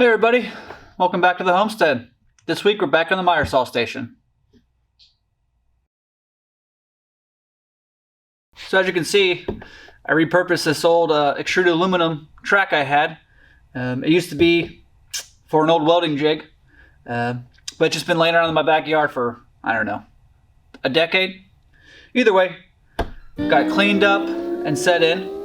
Hey everybody, welcome back to the homestead. This week we're back on the miter saw station. So as you can see, I repurposed this old extruded aluminum track I had. It used to be for an old welding jig, but it's just been laying around in my backyard for, I don't know, a decade. Either way, got it cleaned up and set in.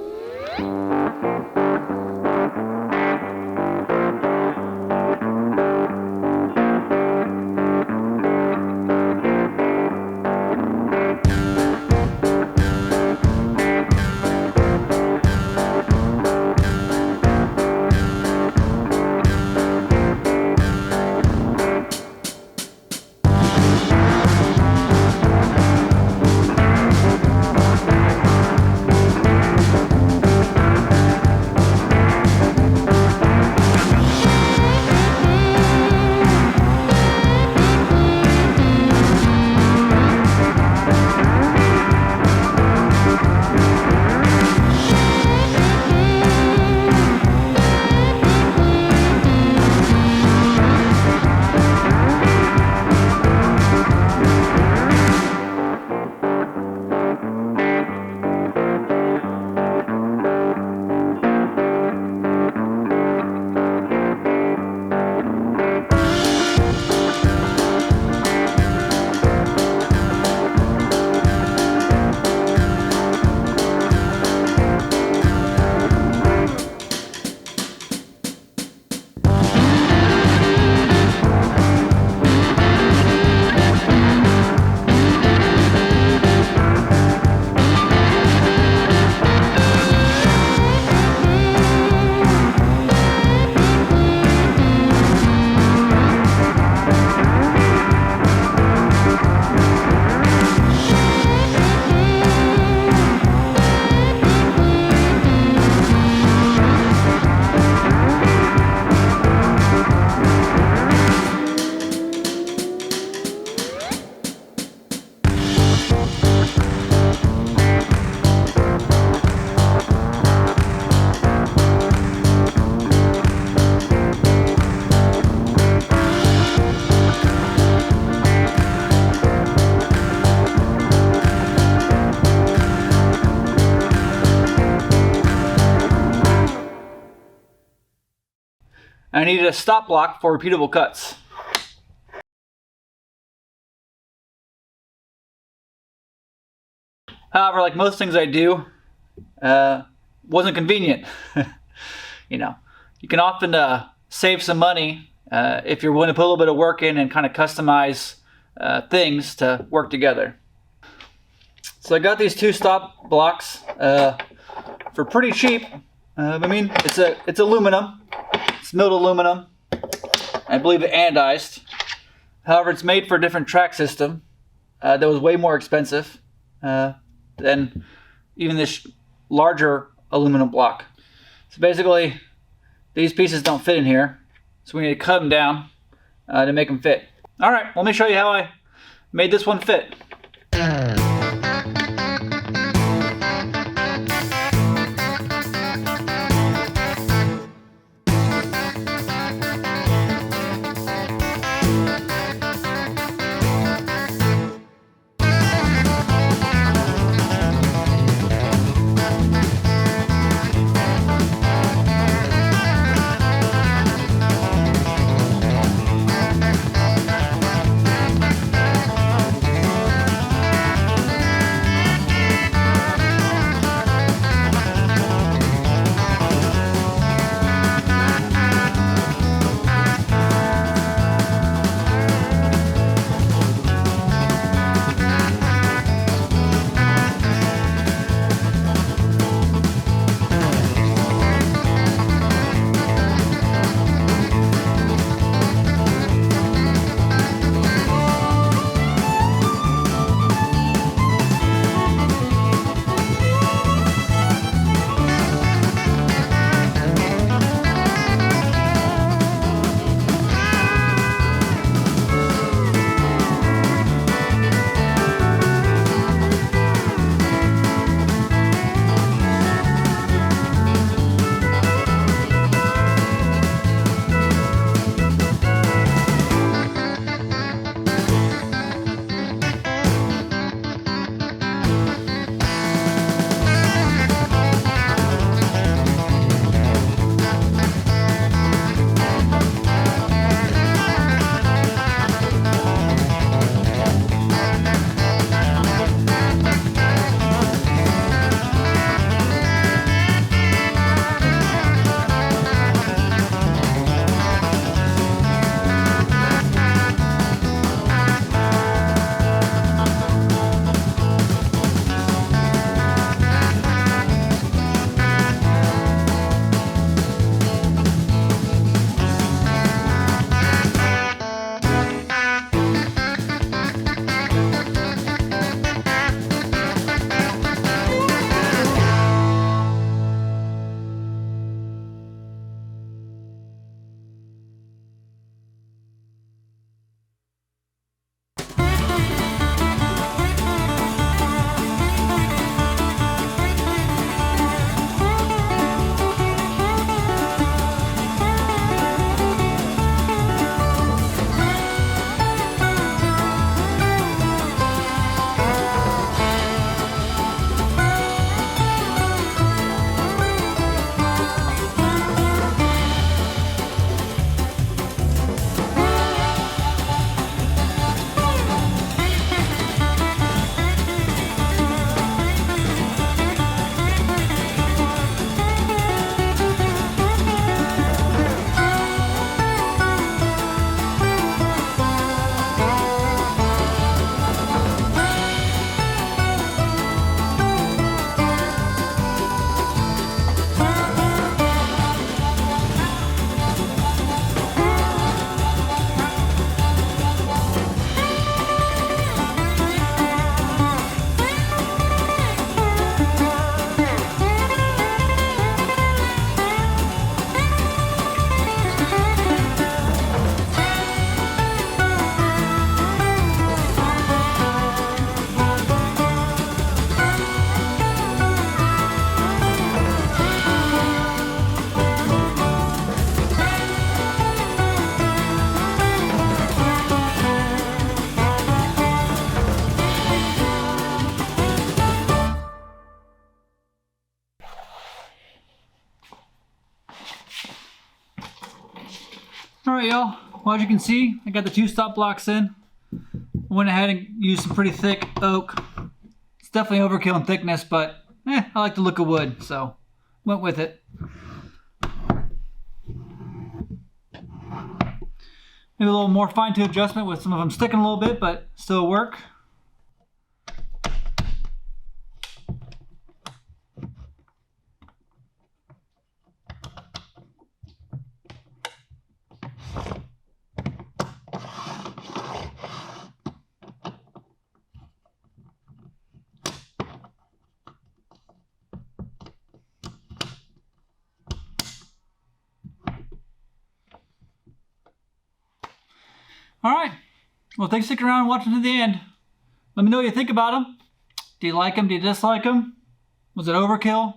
I needed a stop block for repeatable cuts. However, like most things I do, wasn't convenient. You know, you can often save some money if you're willing to put a little bit of work in and kind of customize things to work together. So I got these two stop blocks for pretty cheap. I mean, it's aluminum. It's milled aluminum. I believe it anodized. However, it's made for a different track system that was way more expensive than even this larger aluminum block. So basically, these pieces don't fit in here, so we need to cut them down to make them fit. All right, let me show you how I made this one fit. Alright y'all, well as you can see, I got the 2 stop blocks in. I went ahead and used some pretty thick oak. It's definitely overkill in thickness, but I like the look of wood, so went with it. Maybe a little more fine-tune adjustment with some of them sticking a little bit, but still work. Alright, well thanks for sticking around and watching to the end. Let me know what you think about them. Do you like them? Do you dislike them? Was it overkill?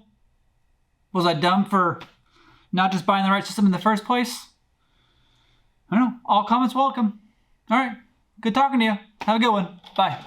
Was I dumb for not just buying the right system in the first place? I don't know, all comments welcome. Alright, good talking to you. Have a good one. Bye.